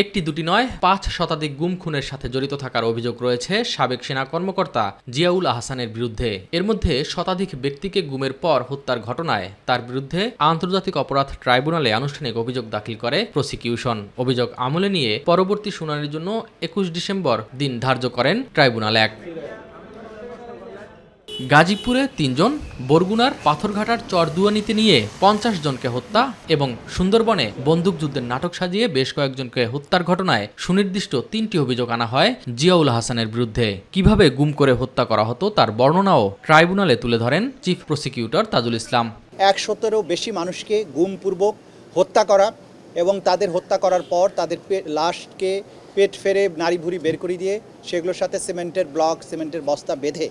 একটি দুটি নয় ৫ শতাধিক গুম খুনের সাথে জড়িত থাকার অভিযোগ রয়েছে সাবেক সেনা কর্মকর্তা জিয়াউল আহসানের বিরুদ্ধে। এর মধ্যে শতাধিক ব্যক্তিকে গুমের পর হত্যার ঘটনায় তার বিরুদ্ধে আন্তর্জাতিক অপরাধ ট্রাইব্যুনালে আনুষ্ঠানিক অভিযোগ দাখিল করে প্রসিকিউশন। অভিযোগ আমলে নিয়ে পরবর্তী শুনানির জন্য ২১ ডিসেম্বর দিন ধার্য করেন ট্রাইব্যুনাল ১। গাজীপুরে ৩ জন, বরগুনার পাথরঘাটার চরদুয়ানিতে নিয়ে ৫০ জনকে হত্যা এবং সুন্দরবনে বন্দুকযুদ্ধের নাটক সাজিয়ে বেশ কয়েকজনকে হত্যার ঘটনায় সুনির্দিষ্ট ৩টি অভিযোগ আনা হয় জিয়াউল আহসানের বিরুদ্ধে। কিভাবে গুম করে হত্যা করা হতো তার বর্ণনাও ট্রাইব্যুনালে তুলে ধরেন চিফ প্রসিকিউটর তাজুল ইসলাম। ১০০-ও বেশি মানুষকে গুমপূর্বক হত্যা করা এবং তাদের হত্যা করার পর তাদের লাশকে পেট ফেরে নাড়ি ভুড়ি বের করে দিয়ে সেগুলোর সাথে সিমেন্টের ব্লক, সিমেন্টের বস্তা বেঁধে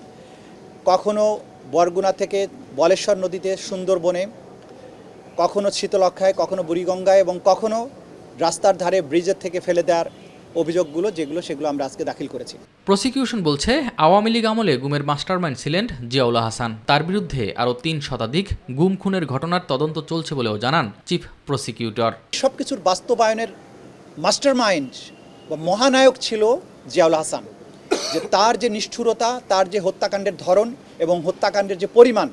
কখনো বরগুনা থেকে বলেশ্বর নদীতে সুন্দরবনে, কখনো শীতলক্ষায়, কখনো বুড়িগঙ্গায় এবং কখনো রাস্তার ধারে ব্রিজের থেকে ফেলে দেওয়ার অভিযোগগুলো সেগুলো আমরা আজকে দাখিল করেছি। প্রসিকিউশন বলছে আওয়ামী লীগ আমলে গুমের মাস্টারমাইন্ড ছিলেন জিয়াউল আহসান। তার বিরুদ্ধে আরও ৩ শতাধিক গুম খুনের ঘটনার তদন্ত চলছে বলেও জানান চিফ প্রসিকিউটর। সবকিছুর বাস্তবায়নের মাস্টারমাইন্ড বা মহানায়ক ছিল জিয়াউল আহসান। যে তার যে নিষ্ঠুরতা, তার যে হত্যাকাণ্ডের ধরন এবং হত্যাকাণ্ডের যে পরিমাণ,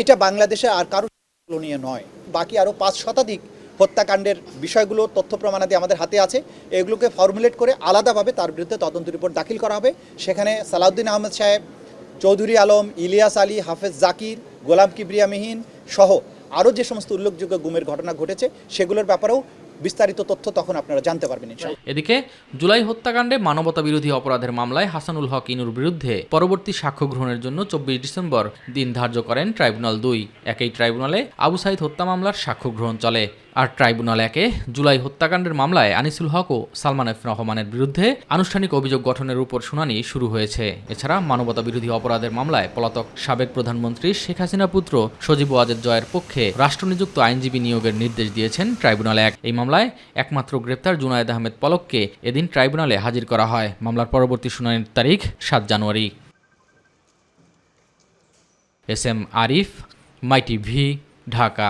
এটা বাংলাদেশে আর কারো তুলনীয় নয়। বাকি আরও ৫ শতাধিক হত্যাকাণ্ডের বিষয়গুলো তথ্য প্রমাণাদি আমাদের হাতে আছে। এগুলোকে ফর্মুলেট করে আলাদাভাবে তার বিরুদ্ধে তদন্ত রিপোর্ট দাখিল করা হবে। সেখানে সালাউদ্দিন আহমেদ সাহেব, চৌধুরী আলম, ইলিয়াস আলী, হাফেজ জাকির, গোলাম কিবরিয়া মিহিন সহ আরও যে সমস্ত উল্লেখযোগ্য গুমের ঘটনা ঘটেছে সেগুলোর ব্যাপারেও বিস্তারিত তথ্য তখন আপনারা জানতে পারবেন ইনশাআল্লাহ। এদিকে জুলাই হত্যাকাণ্ডে মানবতা বিরোধী অপরাধের মামলায় হাসানুল হক ইনুর বিরুদ্ধে পরবর্তী সাক্ষ্য গ্রহণের জন্য ২৪ ডিসেম্বর দিন ধার্য করেন ট্রাইব্যুনাল ২। একই ট্রাইব্যুনালে আবু সাইদ হত্যা মামলার সাক্ষ্য গ্রহণ চলে। আর ট্রাইব্যুনাল ১-এ জুলাই হত্যাকাণ্ডের মামলায় আনিসুল হক ও সালমান এফ রহমানের বিরুদ্ধে আনুষ্ঠানিক অভিযোগ গঠনের উপর শুনানি শুরু হয়েছে। এছাড়া মানবতা বিরোধী অপরাধের মামলায় পলাতক সাবেক প্রধানমন্ত্রী শেখ হাসিনা পুত্র সজীব ওয়াজেদ জয়ের পক্ষে রাষ্ট্রনিযুক্ত আইনজীবী নিয়োগের নির্দেশ দিয়েছেন ট্রাইব্যুনাল ১। এই মামলায় একমাত্র গ্রেপ্তার জুনায়েদ আহমেদ পলককে এদিন ট্রাইব্যুনালে হাজির করা হয়। মামলার পরবর্তী শুনানির তারিখ ৭ জানুয়ারি। এস এম আরিফ, মাই টিভি, ঢাকা।